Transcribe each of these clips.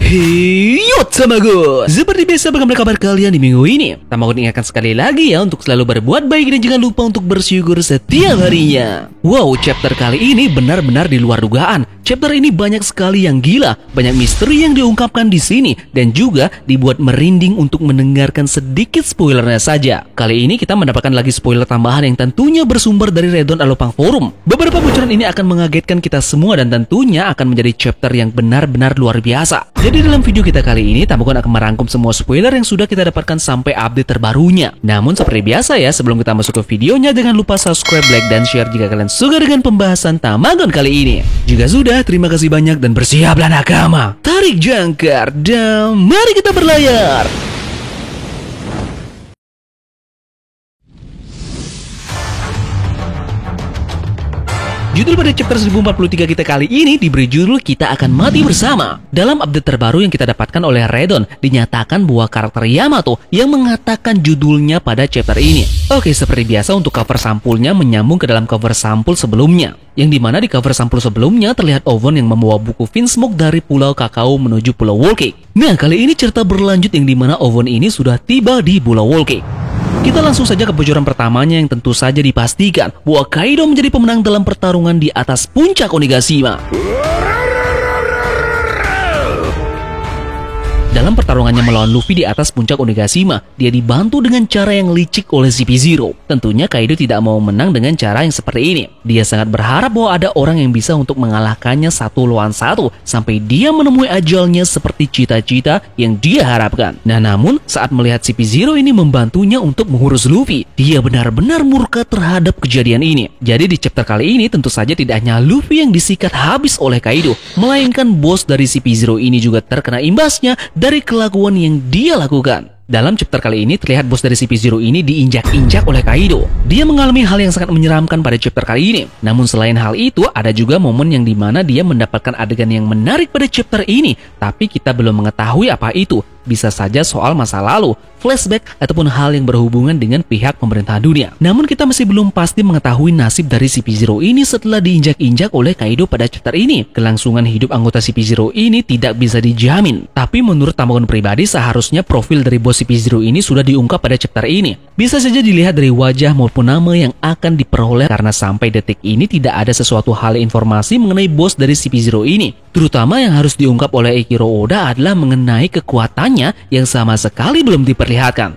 Hey, Tamagon! Seperti biasa, bagaimana kabar kalian di minggu ini? Tamagon ingatkan sekali lagi ya untuk selalu berbuat baik dan jangan lupa untuk bersyukur setiap harinya. Wow, chapter kali ini benar-benar di luar dugaan. Chapter ini banyak sekali yang gila, banyak misteri yang diungkapkan di sini, dan juga dibuat merinding untuk mendengarkan sedikit spoilernya saja. Kali ini kita mendapatkan lagi spoiler tambahan yang tentunya bersumber dari Redon Alopang Forum. Beberapa bocoran ini akan mengagetkan kita semua dan tentunya akan menjadi chapter yang benar-benar luar biasa. Jadi dalam video kita kali ini, Tamagon akan merangkum semua spoiler yang sudah kita dapatkan sampai update terbarunya. Namun seperti biasa ya, sebelum kita masuk ke videonya, jangan lupa subscribe, like, dan share jika kalian suka dengan pembahasan Tamagon kali ini. Jika sudah, terima kasih banyak dan bersiaplah nakama. Tarik jangkar dan mari kita berlayar. Judul pada chapter 1043 kita kali ini diberi judul Kita Akan Mati Bersama. Dalam update terbaru yang kita dapatkan oleh Redon, dinyatakan bahwa karakter Yamato yang mengatakan judulnya pada chapter ini. Oke, seperti biasa untuk cover sampulnya menyambung ke dalam cover sampul sebelumnya. Yang dimana di cover sampul sebelumnya terlihat Ovon yang membawa buku Vinsmoke dari Pulau Kakao menuju Pulau Whole Cake. Nah, kali ini cerita berlanjut yang dimana Ovon ini sudah tiba di Pulau Whole Cake. Kita langsung saja ke bocoran pertamanya yang tentu saja dipastikan bahwa Kaido menjadi pemenang dalam pertarungan di atas puncak Onigashima. Dalam pertarungannya melawan Luffy di atas puncak Onigashima, dia dibantu dengan cara yang licik oleh CP0. Tentunya Kaido tidak mau menang dengan cara yang seperti ini. Dia sangat berharap bahwa ada orang yang bisa untuk mengalahkannya satu lawan satu sampai dia menemui ajalnya seperti cita-cita yang dia harapkan. Nah, namun saat melihat CP0 ini membantunya untuk mengurus Luffy, dia benar-benar murka terhadap kejadian ini. Jadi di chapter kali ini tentu saja tidak hanya Luffy yang disikat habis oleh Kaido, melainkan bos dari CP0 ini juga terkena imbasnya dari kelakuan yang dia lakukan. Dalam chapter kali ini terlihat bos dari CP0 ini diinjak-injak oleh Kaido. Dia mengalami hal yang sangat menyeramkan pada chapter kali ini. Namun selain hal itu, ada juga momen yang dimana dia mendapatkan adegan yang menarik pada chapter ini. Tapi kita belum mengetahui apa itu. Bisa saja soal masa lalu, flashback, ataupun hal yang berhubungan dengan pihak pemerintah dunia. Namun kita masih belum pasti mengetahui nasib dari CP0 ini setelah diinjak-injak oleh Kaido pada chapter ini. Kelangsungan hidup anggota CP0 ini tidak bisa dijamin. Tapi menurut Tamagon pribadi, seharusnya profil dari bos CP0 ini sudah diungkap pada chapter ini. Bisa saja dilihat dari wajah maupun nama yang akan diperoleh karena sampai detik ini tidak ada sesuatu hal informasi mengenai bos dari CP0 ini. Terutama yang harus diungkap oleh Eiichiro Oda adalah mengenai kekuatannya yang sama sekali belum diperlihatkan.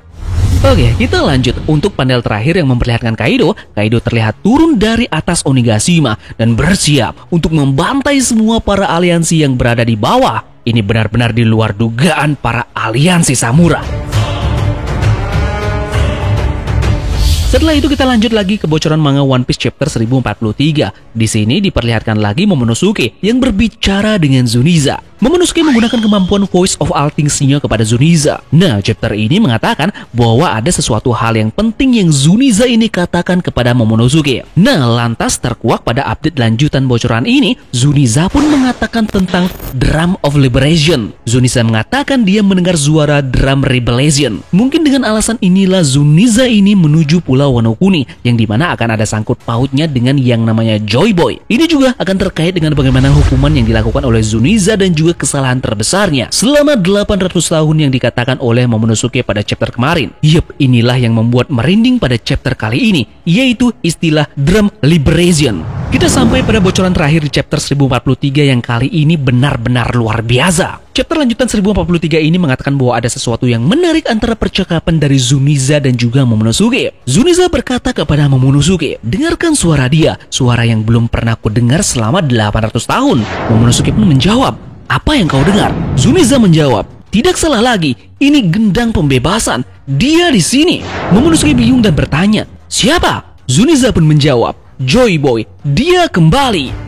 Oke, kita lanjut. Untuk panel terakhir yang memperlihatkan Kaido terlihat turun dari atas Onigashima dan bersiap untuk membantai semua para aliansi yang berada di bawah. Ini benar-benar di luar dugaan para aliansi samurai. Setelah itu kita lanjut lagi ke bocoran manga One Piece chapter 1043. Di sini diperlihatkan lagi Momonosuke yang berbicara dengan Zuniza. Momonosuke menggunakan kemampuan Voice of All Things-nya kepada Zuniza. Nah, chapter ini mengatakan bahwa ada sesuatu hal yang penting yang Zuniza ini katakan kepada Momonosuke. Nah, lantas terkuak pada update lanjutan bocoran ini, Zuniza pun mengatakan tentang Drum of Liberation. Zuniza mengatakan dia mendengar suara Drum Rebellion. Mungkin dengan alasan inilah Zuniza ini menuju Pulau Wano Kuni, yang dimana akan ada sangkut pautnya dengan yang namanya Joy Boy. Ini juga akan terkait dengan bagaimana hukuman yang dilakukan oleh Zuniza dan juga kesalahan terbesarnya selama 800 tahun yang dikatakan oleh Momonosuke pada chapter kemarin. Yup, inilah yang membuat merinding pada chapter kali ini, yaitu istilah Drum Liberation. Kita sampai pada bocoran terakhir di chapter 1043 yang kali ini benar-benar luar biasa. Chapter lanjutan 1043 ini mengatakan bahwa ada sesuatu yang menarik antara percakapan dari Zuniza dan juga Momonosuke. Zuniza berkata kepada Momonosuke, dengarkan suara dia, suara yang belum pernah ku dengar selama 800 tahun. Momonosuke pun menjawab, apa yang kau dengar? Zuniza menjawab, tidak salah lagi, ini gendang pembebasan. Dia di sini. Momonosuke bingung dan bertanya, siapa? Zuniza pun menjawab, Joy Boy, dia kembali.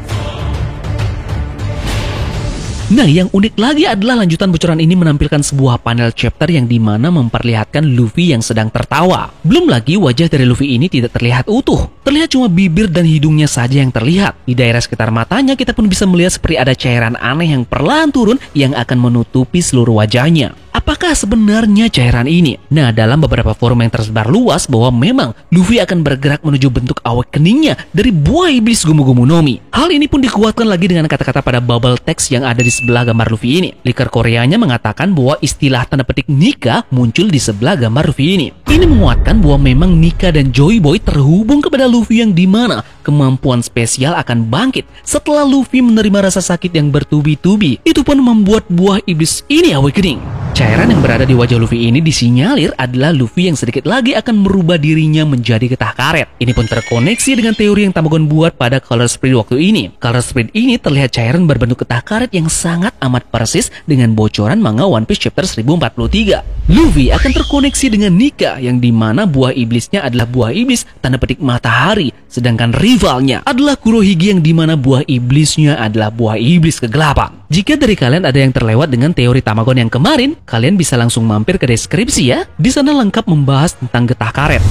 Nah, yang unik lagi adalah lanjutan bocoran ini menampilkan sebuah panel chapter yang dimana memperlihatkan Luffy yang sedang tertawa. Belum lagi wajah dari Luffy ini tidak terlihat utuh. Terlihat cuma bibir dan hidungnya saja yang terlihat. Di daerah sekitar matanya kita pun bisa melihat seperti ada cairan aneh yang perlahan turun yang akan menutupi seluruh wajahnya. apakah sebenarnya cairan ini? Nah, dalam beberapa forum yang tersebar luas bahwa memang Luffy akan bergerak menuju bentuk awakeningnya dari buah iblis Gomu Gomu no Mi. Hal ini pun dikuatkan lagi dengan kata-kata pada bubble text yang ada di sebelah gambar Luffy ini. Liker Koreanya mengatakan bahwa istilah tanda petik Nika muncul di sebelah gambar Luffy ini. Ini menguatkan bahwa memang Nika dan Joy Boy terhubung kepada Luffy yang dimana kemampuan spesial akan bangkit setelah Luffy menerima rasa sakit yang bertubi-tubi. Itu pun membuat buah iblis ini awakening. Cairan yang berada di wajah Luffy ini disinyalir adalah Luffy yang sedikit lagi akan merubah dirinya menjadi getah karet. Ini pun terkoneksi dengan teori yang Tamagon buat pada Color Spread waktu ini. Color Spread ini terlihat cairan berbentuk getah karet yang sangat amat persis dengan bocoran manga One Piece chapter 1043. Luffy akan terkoneksi dengan Nika yang dimana buah iblisnya adalah buah iblis tanda petik matahari, sedangkan rivalnya adalah Kurohige yang dimana buah iblisnya adalah buah iblis kegelapan. Jika dari kalian ada yang terlewat dengan teori Tamagon yang kemarin, kalian bisa langsung mampir ke deskripsi ya. Di sana lengkap membahas tentang getah karet.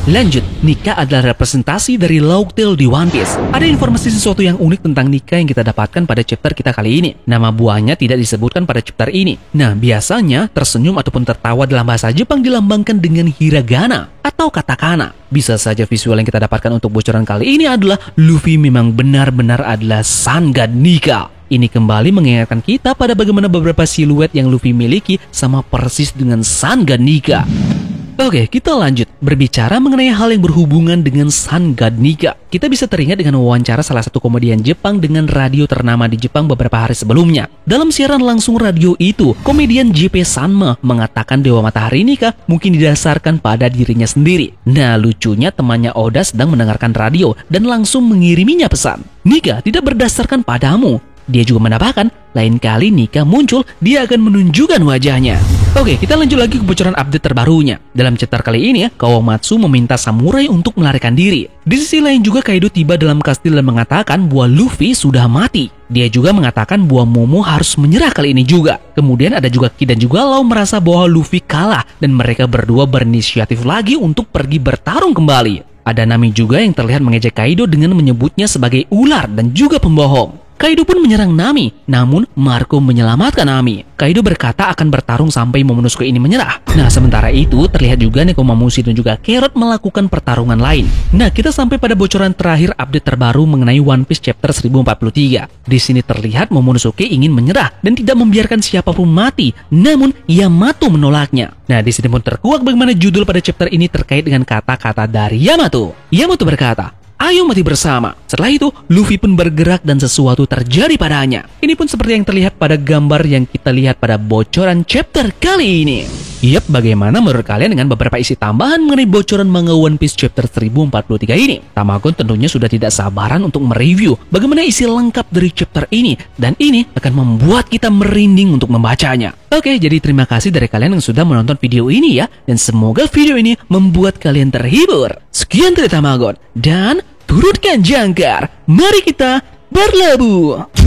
Lanjut, Nika adalah representasi dari Laugh-Tale di One Piece. Ada informasi sesuatu yang unik tentang Nika yang kita dapatkan pada chapter kita kali ini. Nama buahnya tidak disebutkan pada chapter ini. Nah, biasanya tersenyum ataupun tertawa dalam bahasa Jepang dilambangkan dengan hiragana atau katakana. Bisa saja visual yang kita dapatkan untuk bocoran kali ini adalah Luffy memang benar-benar adalah Sun God Nika. Ini kembali mengingatkan kita pada bagaimana beberapa siluet yang Luffy miliki sama persis dengan Sun God Nika. Oke, kita lanjut. Berbicara mengenai hal yang berhubungan dengan Sun God Nika, kita bisa teringat dengan wawancara salah satu komedian Jepang dengan radio ternama di Jepang beberapa hari sebelumnya. Dalam siaran langsung radio itu, komedian JP Sanma mengatakan Dewa Matahari Nika mungkin didasarkan pada dirinya sendiri. Nah, lucunya temannya Oda sedang mendengarkan radio dan langsung mengiriminya pesan. Nika tidak berdasarkan padamu. Dia juga menambahkan, lain kali Nika muncul, dia akan menunjukkan wajahnya. Oke, kita lanjut lagi ke bocoran update terbarunya. Dalam chapter kali ini, Kawamatsu meminta samurai untuk melarikan diri. Di sisi lain juga Kaido tiba dalam kastil dan mengatakan bahwa Luffy sudah mati. Dia juga mengatakan bahwa Momo harus menyerah kali ini juga. Kemudian ada juga Kid dan juga Law merasa bahwa Luffy kalah dan mereka berdua berinisiatif lagi untuk pergi bertarung kembali. Ada Nami juga yang terlihat mengejek Kaido dengan menyebutnya sebagai ular dan juga pembohong. Kaido pun menyerang Nami, namun Marco menyelamatkan Nami. Kaido berkata akan bertarung sampai Momonosuke ini menyerah. Nah, sementara itu terlihat juga Nekomamushi dan juga Carrot melakukan pertarungan lain. Nah, kita sampai pada bocoran terakhir update terbaru mengenai One Piece chapter 1043. Di sini terlihat Momonosuke ingin menyerah dan tidak membiarkan siapapun mati, namun Yamato menolaknya. Nah, di sini pun terkuak bagaimana judul pada chapter ini terkait dengan kata-kata dari Yamato. Yamato berkata, "Ayo mati bersama." Setelah itu, Luffy pun bergerak dan sesuatu terjadi padanya. Ini pun seperti yang terlihat pada gambar yang kita lihat pada bocoran chapter kali ini. Yap, bagaimana menurut kalian dengan beberapa isi tambahan mengenai bocoran manga One Piece chapter 1043 ini? Tamagon tentunya sudah tidak sabaran untuk mereview bagaimana isi lengkap dari chapter ini, dan ini akan membuat kita merinding untuk membacanya. Oke, jadi terima kasih dari kalian yang sudah menonton video ini ya, dan semoga video ini membuat kalian terhibur. Sekian dari Tamagon, dan turutkan jangkar, mari kita berlabuh.